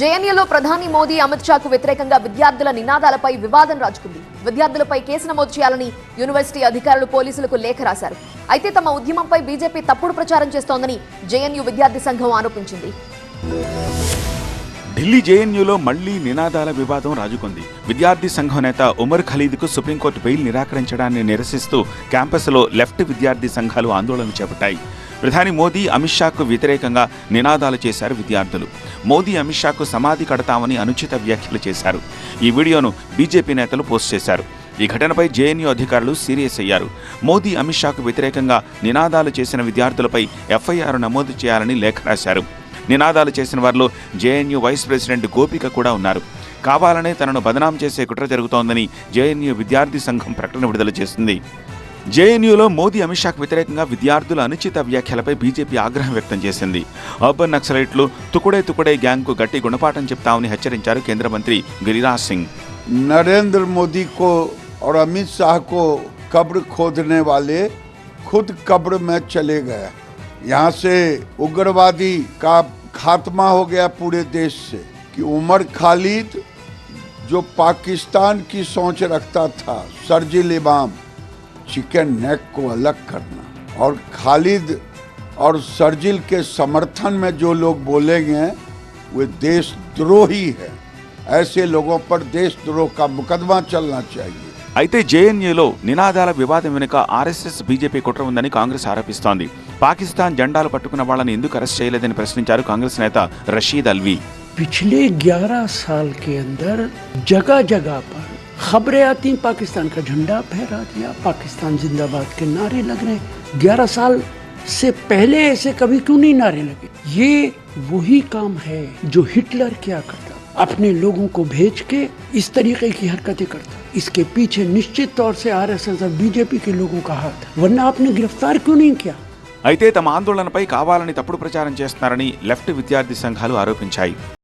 జేఎన్యూలో ప్రధాని మోదీ అమిత్ షాకు వ్యతిరేకంగా విద్యార్థుల నినాదాలపై వివాదం రాజుకుంది. విద్యార్థులపై కేసు నమోదు చేయాలని యూనివర్సిటీ అధికారులు పోలీసులకు లేఖ రాశారు. అయితే తమ ఉద్యమంపై బీజేపీ తప్పుడు ప్రచారం చేస్తోందని జేఎన్యూ విద్యార్థి సంఘం ఆరోపించింది. ఢిల్లీ జేఎన్యూలో మళ్లీ నినాదాల వివాదం రాజుకుంది. విద్యార్థి సంఘం నేత ఉమర్ ఖలీద్కు సుప్రీంకోర్టు బెయిల్ నిరాకరించడాన్ని నిరసిస్తూ క్యాంపస్లో లెఫ్ట్ విద్యార్థి సంఘాలు ఆందోళన చేపట్టాయి. ప్రధాని మోదీ అమిత్ షాకు వ్యతిరేకంగా నినాదాలు చేశారు విద్యార్థులు. మోదీ అమిత్ షాకు సమాధి కడతామని అనుచిత వ్యాఖ్యలు చేశారు. ఈ వీడియోను బీజేపీ నేతలు పోస్ట్ చేశారు. ఈ ఘటనపై జేఎన్యూ అధికారులు సీరియస్ అయ్యారు. మోదీ అమిత్ షాకు వ్యతిరేకంగా నినాదాలు చేసిన విద్యార్థులపై ఎఫ్ఐఆర్ నమోదు చేయాలని లేఖ రాశారు. నినాదాలు చేసిన వారిలో జేఎన్యూ వైస్ ప్రెసిడెంట్ గోపిక కూడా ఉన్నారు. కావాలనే తనను బదనాం చేసే కుట్ర జరుగుతోందని జేఎన్యూ విద్యార్థి సంఘం ప్రకటన విడుదల చేసింది. జేఎన్యూలో మోదీ అమిత్ షాకు వ్యతిరేకంగా విద్యార్థుల అనుచిత వ్యాఖ్యలపై బీజేపీ ఆగ్రహం వ్యక్తం చేసింది. అర్బన్ నక్సలైట్లు తుకుడే గ్యాంగ్కు గట్టి గుణపాఠం చెప్తామని హెచ్చరించారు కేంద్ర మంత్రి గిరిరాజ్ సింగ్. नरेंद्र मोदी को और अमित शाह को कब्र खोदने वाले खुद कब्र में चले गए। यहाँ से उग्रवादी का खात्मा हो गया पूरे देश से कि उमर खालिद जो पाकिस्तान की सोच रखता था, सर्जिल इमाम चिकन नेक को अलग करना, और खालिद और सर्जिल के समर्थन में जो लोग बोलेंगे वे देशद्रोही है। ऐसे लोगों पर देशद्रोह का मुकदमा चलना चाहिए. అయితే జేఎన్యూలో నినాదాల వివాదం వెనుక ఆర్ఎస్ఎస్ బీజేపీ కుట్ర ఉందని కాంగ్రెస్ ఆరోపిస్తోంది. పాకిస్తాన్ జెండాలు పట్టుకున్న వాళ్ళని ఎందుకు అరెస్ట్ చేయలేదని ప్రశ్నించారు కాంగ్రెస్ నేత రషీద్ అల్వీ. पिछले 11 साल के अंदर जगह जगह पर खबरें आती, पाकिस्तान का झंडा फहरा दिया, पाकिस्तान जिंदाबाद के नारे लग रहे हैं. 11 साल से पहले ऐसे कभी क्यों नहीं नारे लगे? ये वही काम है जो हिटलर क्या करता, अपने लोगों को भेज के इस तरीके की हरकतें करता. इसके पीछे निश्चित तौर से आरएसएस और बीजेपी के लोगों का हाथ है, वरना आपने गिरफ्तार क्यों नहीं किया? అయితే తమ ఆందోళనపై కావాలని తప్పుడు ప్రచారం చేస్తున్నారని లెఫ్ట్ విద్యార్థి సంఘాలు ఆరోపించాయి.